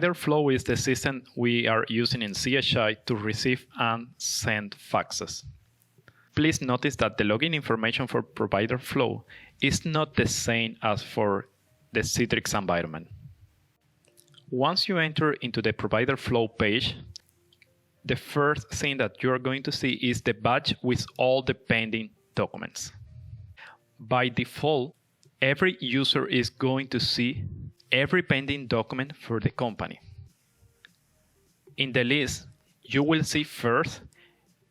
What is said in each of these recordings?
ProviderFlow is the system we are using in CHI to receive and send faxes. Please notice that the login information for ProviderFlow is not the same as for the Citrix environment. Once you enter into the ProviderFlow page, the first thing that you're going to see is the badge with all the pending documents. By default, every user is going to see every pending document for the company. In the list, you will see first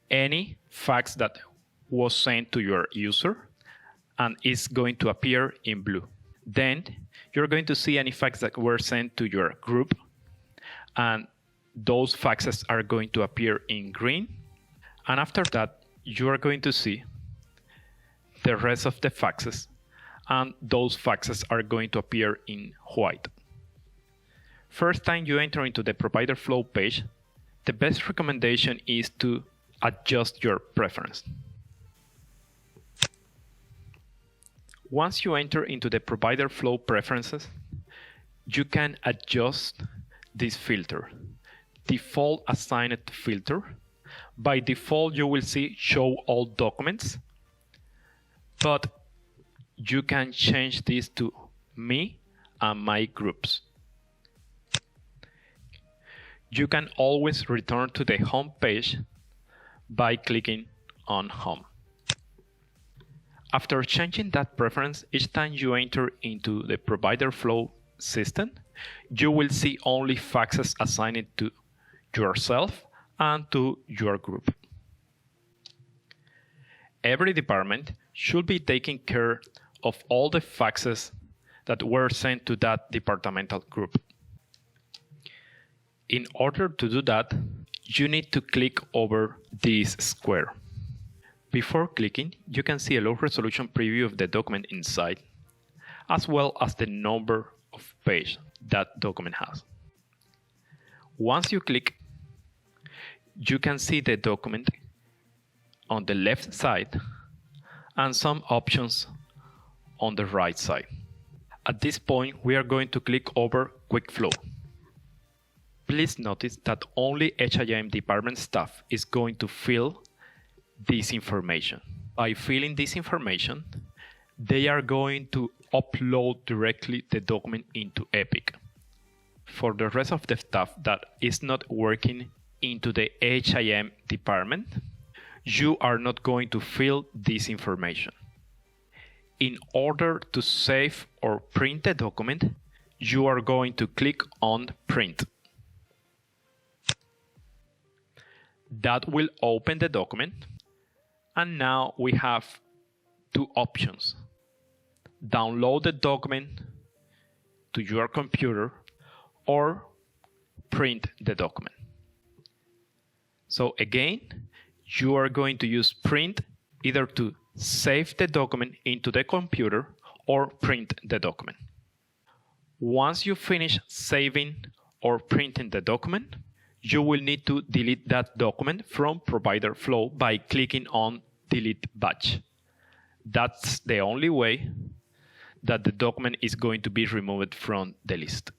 any fax that was sent to your user and is going to appear in blue. Then you're going to see any fax that were sent to your group, and those faxes are going to appear in green. And after that, you are going to see the rest of the faxes, and those faxes are going to appear in white. First time you enter into the ProviderFlow page, the best recommendation is to adjust your preference. Once you enter into the ProviderFlow preferences, you can adjust this filter, default assigned filter. By default, you will see show all documents, but you can change this to me and my groups. You can always return to the home page by clicking on home. After changing that preference, each time you enter into the ProviderFlow system, you will see only faxes assigned to yourself and to your group. Every department should be taking care of all the faxes that were sent to that departmental group. In order to do that, you need to click over this square. Before clicking, you can see a low-resolution preview of the document inside, as well as the number of pages that document has. Once you click, you can see the document on the left side and some options on the right side. At this point, we are going to click over Quick Flow. Please notice that only HIM department staff is going to fill this information. By filling this information, they are going to upload directly the document into Epic. For the rest of the staff that is not working into the HIM department, you are not going to fill this information. In order to save or print the document, you are going to click on Print. That will open the document, and now we have two options. Download the document to your computer or print the document. So again, you are going to use print either to save the document into the computer or print the document. Once you finish saving or printing the document, you will need to delete that document from ProviderFlow by clicking on Delete Batch. That's the only way that the document is going to be removed from the list.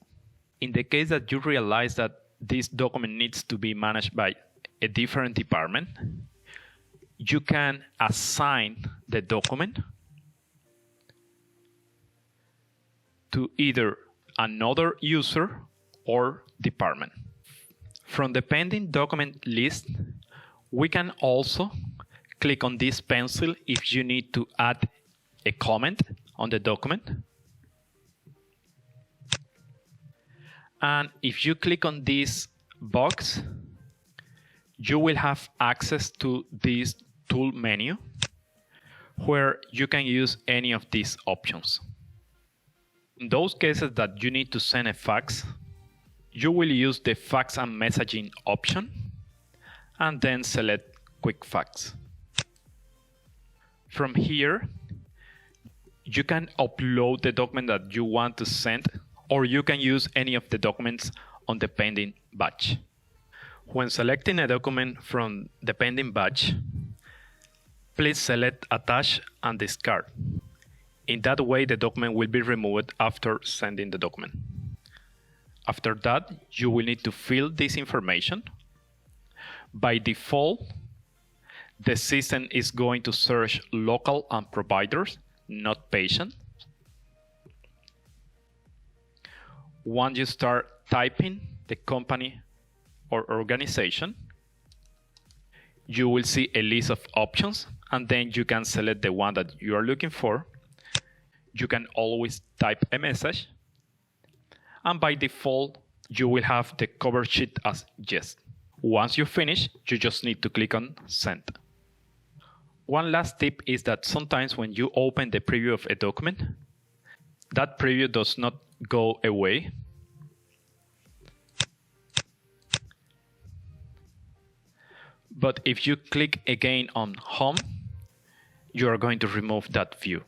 In the case that you realize that this document needs to be managed by a different department, you can assign the document to either another user or department. From the pending document list, we can also click on this pencil if you need to add a comment on the document. And if you click on this box, you will have access to this tool menu where you can use any of these options. In those cases that you need to send a fax, you will use the fax and messaging option and then select Quick Fax. From here, you can upload the document that you want to send, or you can use any of the documents on the pending batch. When selecting a document from the pending batch, please select Attach and Discard. In that way, the document will be removed after sending the document. After that, you will need to fill this information. By default, the system is going to search local and providers, not patient. Once you start typing the company or organization, you will see a list of options, and then you can select the one that you are looking for. You can always type a message, and by default, you will have the cover sheet as yes. Once you finish, you just need to click on Send. One last tip is that sometimes when you open the preview of a document, that preview does not go away. But if you click again on Home, you are going to remove that view.